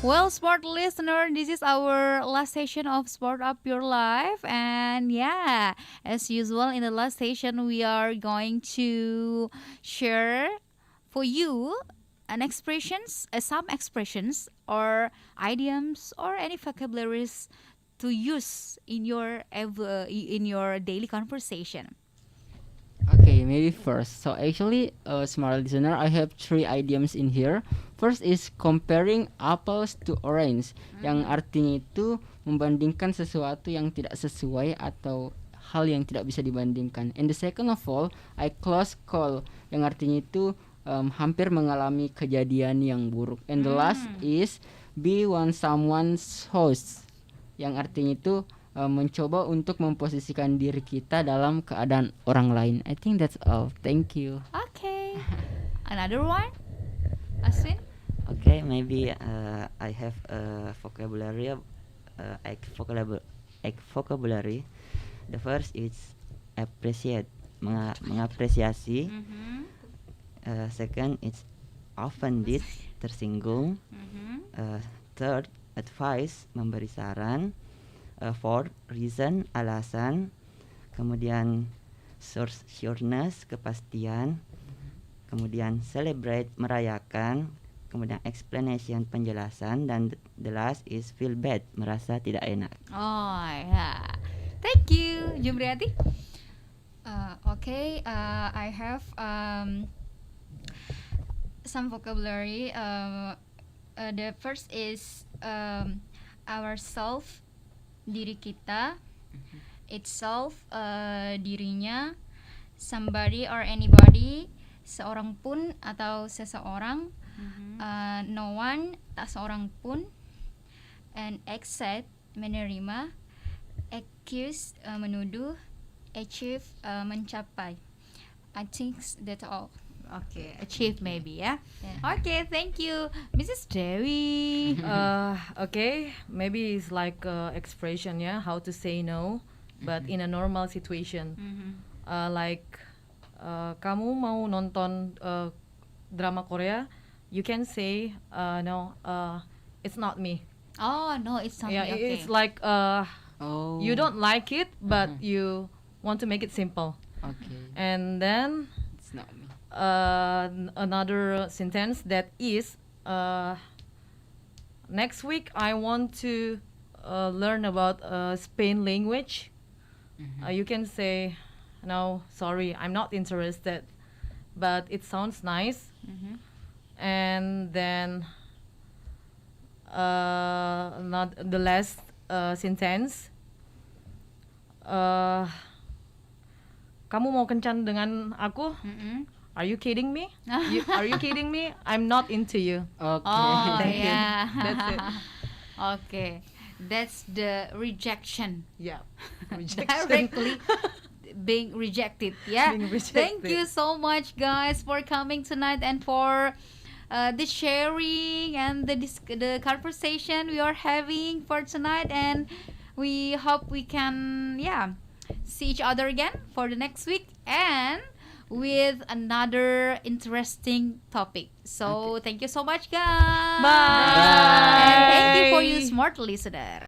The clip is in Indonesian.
Well, smart listener, this is our last session of Sport Up Your Life. And yeah, as usual, in the last session, we are going to share for you some expressions or idioms or any vocabularies to use in your daily conversation. Okay, maybe first. So actually, smart listener, I have three idioms in here. First is comparing apples to orange, yang artinya itu membandingkan sesuatu yang tidak sesuai atau hal yang tidak bisa dibandingkan. And the second of all, I close call, yang artinya itu hampir mengalami kejadian yang buruk. And the last is be one someone's host, yang artinya itu mencoba untuk memposisikan diri kita dalam keadaan orang lain. I think that's all. Thank you. Okay. Another one? Aswin? Okay, maybe I have a vocabulary. The first is appreciate, mengapresiasi. Second, it's offended, tersinggung. Third, advice, memberi saran. Fourth, reason, alasan. Kemudian sureness, kepastian. Kemudian celebrate, merayakan. Kemudian explanation, penjelasan. Dan the last is feel bad, merasa tidak enak. Oh ya, thank you, Jumriati. Okay, I have some vocabulary. The first is ourself, diri kita. Itself, dirinya. Somebody or anybody, seorang pun atau seseorang. No one, tak seorang pun. And accept, menerima. Accuse, menuduh. Achieve, mencapai. I think that's all. Okay, achieve maybe ya. Yeah. Okay, thank you, Mrs. Dewi. Okay, maybe it's like expression, yeah, how to say no, but in a normal situation. Like kamu mau nonton drama Korea, you can say no, it's not me. Oh no, it's not Yeah, me. Okay. it's like Oh. you don't like it, but you want to make it simple. Okay. And then It's not me. another sentence that is next week I want to learn about Spain language. You can say no, sorry, I'm not interested, but it sounds nice. And then not the last sentence, kamu mau kencan dengan aku? Are you kidding me? Are you kidding me? I'm not into you. Okay. Oh Thank you. yeah. That's it. Okay, that's the rejection. Yeah. Directly being rejected. Yeah. Being Thank rejected. you so much, guys, for coming tonight and for the sharing and the conversation we are having for tonight. And we hope we can see each other again for the next week and with another interesting topic. So thank you so much, guys. Bye. And thank you for you smart listener.